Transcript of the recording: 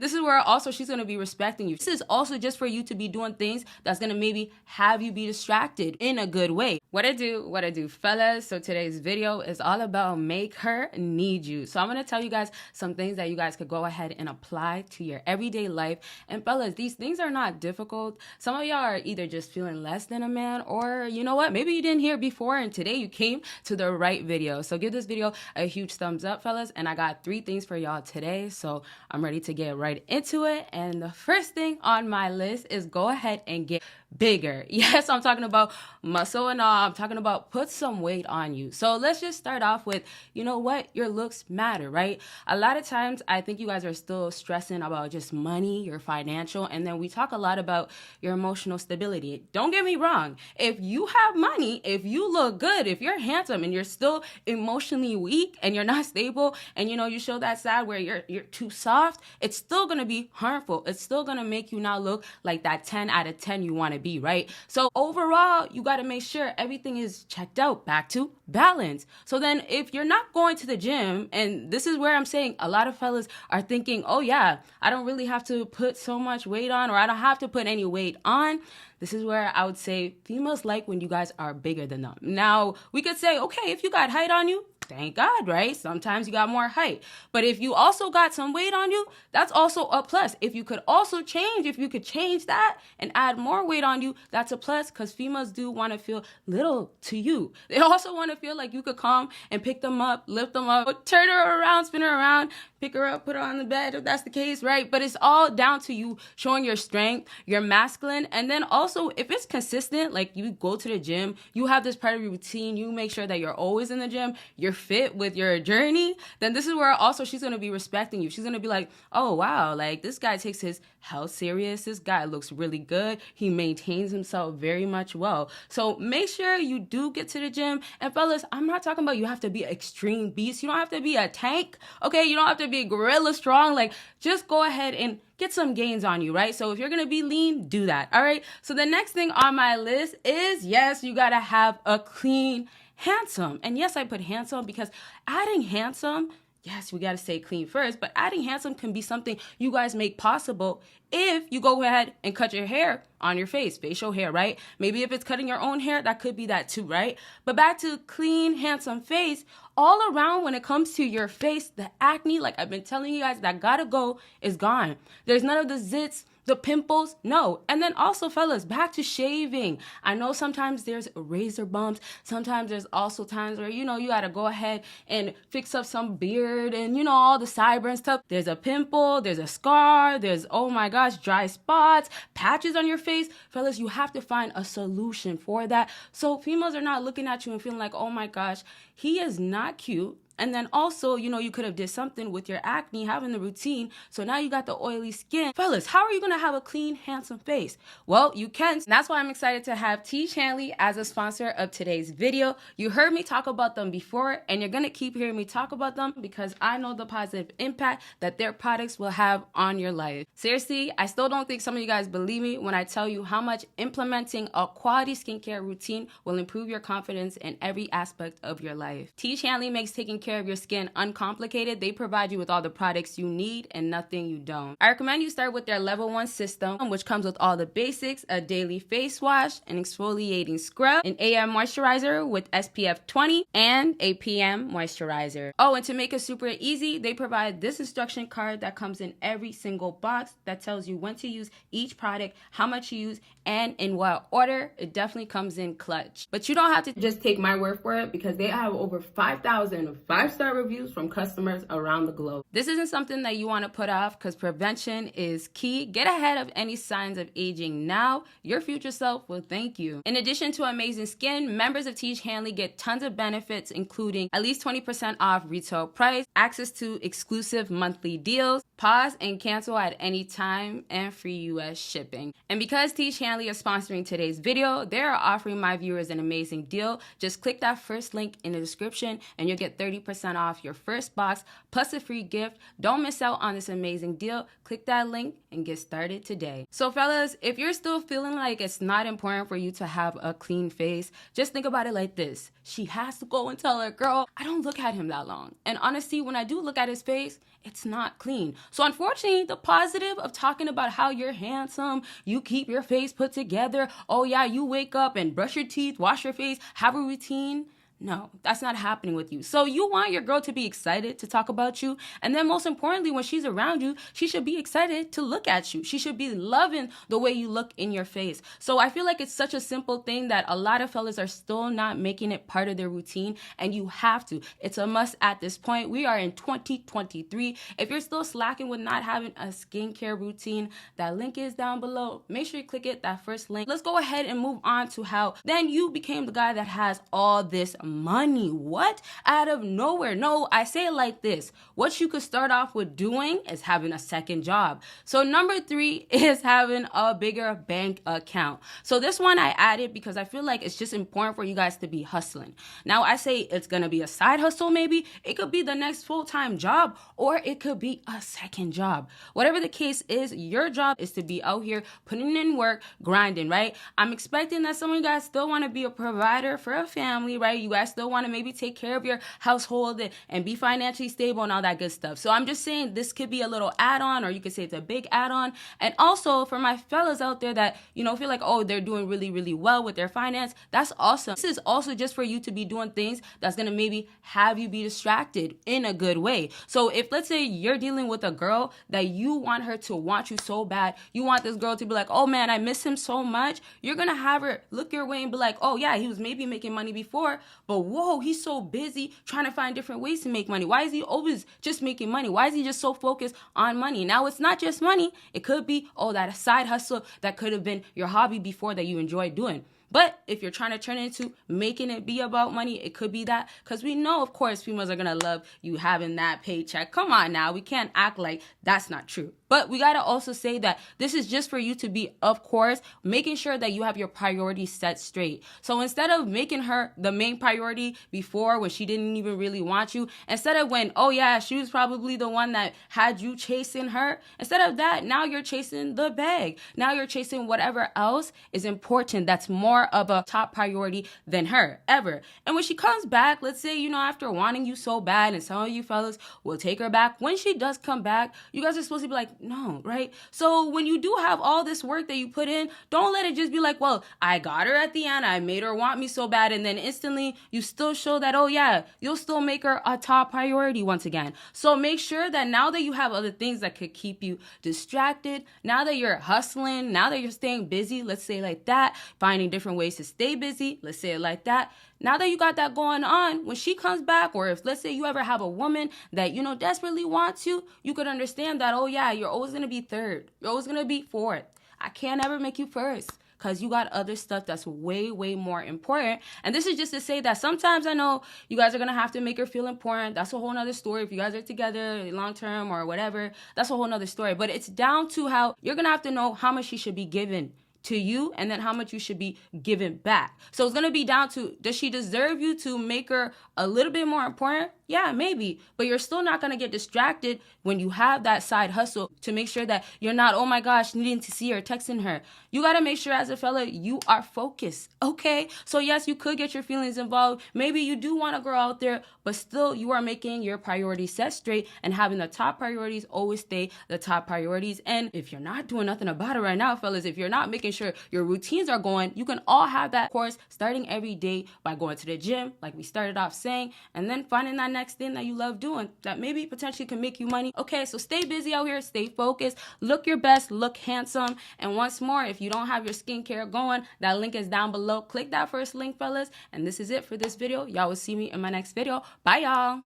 This is where also she's gonna be respecting you. This is also just for you to be doing things that's gonna maybe have you be distracted in a good way. What I do, fellas. So today's video is all about make her need you. So I'm gonna tell you guys some things that you guys could go ahead and apply to your everyday life. And fellas, these things are not difficult. Some of y'all are either just feeling less than a man, or you know what, maybe you didn't hear before and today you came to the right video. So give this video a huge thumbs up, fellas. And I got 3 things for y'all today. So I'm ready to get right into it. And the first thing on my list is go ahead and get bigger. Yes, I'm talking about muscle and all. I'm talking about put some weight on you. So let's just start off with, you know what, your looks matter, right? A lot of times I think you guys are still stressing about just money, your financial, and then we talk a lot about your emotional stability. Don't get me wrong. If you have money, if you look good, if you're handsome and you're still emotionally weak and you're not stable, and you know, you show that side where you're too soft, it's still going to be harmful. It's still going to make you not look like that 10 out of 10 you want to be, right? So overall, you got to make sure everything is checked out, back to balance. So then if you're not going to the gym, and this is where I'm saying a lot of fellas are thinking, oh yeah, I don't really have to put so much weight on, or I don't have to put any weight on. This is where I would say females like when you guys are bigger than them. Now, we could say, okay, if you got height on you, thank God, right? Sometimes you got more height. But if you also got some weight on you, that's also a plus. If you could change that and add more weight on you, that's a plus, because females do want to feel little to you. They also want to feel like you could come and pick them up, lift them up, turn her around, spin her around, pick her up, put her on the bed if that's the case, right? But it's all down to you showing your strength, your masculine, and then also if it's consistent, like you go to the gym, you have this part of your routine, you make sure that you're always in the gym, you're fit with your journey, then this is where also she's going to be respecting you. She's going to be like, oh wow, like this guy takes his health serious, this guy looks really good, he maintains himself very much well. So make sure you do get to the gym. And fellas, I'm not talking about you have to be an extreme beast, you don't have to be a tank, okay? You don't have to be gorilla strong. Like, just go ahead and get some gains on you, right? So if you're gonna be lean, do that. All right, so the next thing on my list is, yes, you gotta have a clean handsome. And yes, I put handsome because adding handsome, yes, we got to say clean first, but adding handsome can be something you guys make possible if you go ahead and cut your hair on your face, facial hair, right? Maybe if it's cutting your own hair, that could be that too, right? But back to clean, handsome face, all around when it comes to your face, the acne, like I've been telling you guys, that gotta go is gone. There's none of the zits, the pimples, no. And then also, fellas, back to shaving. I know sometimes there's razor bumps. Sometimes there's also times where, you know, you got to go ahead and fix up some beard and, you know, all the sideburn stuff. There's a pimple, there's a scar, there's, oh my gosh, dry spots, patches on your face. Fellas, you have to find a solution for that. So females are not looking at you and feeling like, oh my gosh, he is not cute. And then also, you know, you could have did something with your acne, having the routine. So now you got the oily skin. Fellas, how are you going to have a clean, handsome face? Well, you can. And that's why I'm excited to have Tiege Hanley as a sponsor of today's video. You heard me talk about them before, and you're going to keep hearing me talk about them because I know the positive impact that their products will have on your life. Seriously, I still don't think some of you guys believe me when I tell you how much implementing a quality skincare routine will improve your confidence in every aspect of your life. Tiege Hanley makes taking care of your skin uncomplicated. They provide you with all the products you need and nothing you don't. I recommend you start with their level 1 system, which comes with all the basics: a daily face wash, an exfoliating scrub, an AM moisturizer with SPF 20, and a PM moisturizer. Oh, and to make it super easy, they provide this instruction card that comes in every single box that tells you when to use each product, how much you use, and in what order. It definitely comes in clutch. But you don't have to just take my word for it, because they have over 5,000 5-star reviews from customers around the globe. This isn't something that you want to put off, because prevention is key. Get ahead of any signs of aging now. Your future self will thank you. In addition to amazing skin, members of Tiege Hanley get tons of benefits, including at least 20% off retail price, access to exclusive monthly deals, pause and cancel at any time, and free US shipping. And because Tiege Hanley is sponsoring today's video, they are offering my viewers an amazing deal. Just click that first link in the description and you'll get 30% 30% off your first box plus a free gift. Don't miss out on this amazing deal. Click that link and get started today. So fellas, if you're still feeling like it's not important for you to have a clean face, just think about it like this. She has to go and tell her, girl, I don't look at him that long. And honestly, when I do look at his face, it's not clean. So unfortunately, the positive of talking about how you're handsome, you keep your face put together, oh yeah, you wake up and brush your teeth, wash your face, have a routine. No, that's not happening with you. So you want your girl to be excited to talk about you. And then most importantly, when she's around you, she should be excited to look at you. She should be loving the way you look in your face. So I feel like it's such a simple thing that a lot of fellas are still not making it part of their routine. And you have to. It's a must at this point. We are in 2023. If you're still slacking with not having a skincare routine, that link is down below. Make sure you click it, that first link. Let's go ahead and move on to how then you became the guy that has all this money. What? Out of nowhere. No, I say it like this. What you could start off with doing is having a second job. So number 3 is having a bigger bank account. So this one I added because I feel like it's just important for you guys to be hustling. Now I say it's going to be a side hustle maybe. It could be the next full-time job or it could be a second job. Whatever the case is, your job is to be out here putting in work, grinding, right? I'm expecting that some of you guys still want to be a provider for a family, right? You guys still want to maybe take care of your household and be financially stable and all that good stuff. So I'm just saying this could be a little add-on, or you could say it's a big add-on. And also for my fellas out there that, you know, feel like, oh, they're doing really, really well with their finance, that's awesome. This is also just for you to be doing things that's going to maybe have you be distracted in a good way. So if let's say you're dealing with a girl that you want her to want you so bad, you want this girl to be like, oh man, I miss him so much, you're going to have her look your way and be like, oh yeah, he was maybe making money before, but whoa, he's so busy trying to find different ways to make money. Why is he always just making money? Why is he just so focused on money? Now, it's not just money. It could be, oh, that side hustle that could have been your hobby before that you enjoyed doing. But if you're trying to turn it into making it be about money, it could be that. Because we know, of course, females are going to love you having that paycheck. Come on now. We can't act like that's not true. But we got to also say that this is just for you to be, of course, making sure that you have your priorities set straight. So instead of making her the main priority before when she didn't even really want you, instead of when, oh yeah, she was probably the one that had you chasing her, instead of that, now you're chasing the bag. Now you're chasing whatever else is important that's more of a top priority than her ever. And when she comes back, let's say, you know, after wanting you so bad, and some of you fellas will take her back. When she does come back, you guys are supposed to be like, no, right? So when you do have all this work that you put in, don't let it just be like, well, I got her at the end, I made her want me so bad, and then instantly you still show that, oh yeah, you'll still make her a top priority once again. So make sure that now that you have other things that could keep you distracted, now that you're hustling, now that you're staying busy, let's say like that, finding different ways to stay busy, let's say it like that. Now that you got that going on, when she comes back, or if let's say you ever have a woman that, you know, desperately wants you, you could understand that, oh yeah, you're always going to be third. You're always going to be fourth. I can't ever make you first because you got other stuff that's way, way more important. And this is just to say that sometimes I know you guys are going to have to make her feel important. That's a whole nother story. If you guys are together long term or whatever, that's a whole nother story. But it's down to how you're going to have to know how much she should be given to you and then how much you should be given back. So it's going to be down to, does she deserve you to make her a little bit more important? Yeah, maybe. But you're still not going to get distracted when you have that side hustle to make sure that you're not, oh my gosh, needing to see her, texting her. You got to make sure as a fella, you are focused. Okay. So yes, you could get your feelings involved. Maybe you do want a girl out there, but still you are making your priorities set straight and having the top priorities always stay the top priorities. And if you're not doing nothing about it right now, fellas, if you're not making sure your routines are going, you can all have that course starting every day by going to the gym, like we started off saying, and then finding that next thing that you love doing that maybe potentially can make you money. Okay, so stay busy out here, stay focused, look your best, look handsome. And once more, if you don't have your skincare going, that link is down below. Click that first link, fellas. And this is it for this video. Y'all will see me in my next video. Bye, y'all.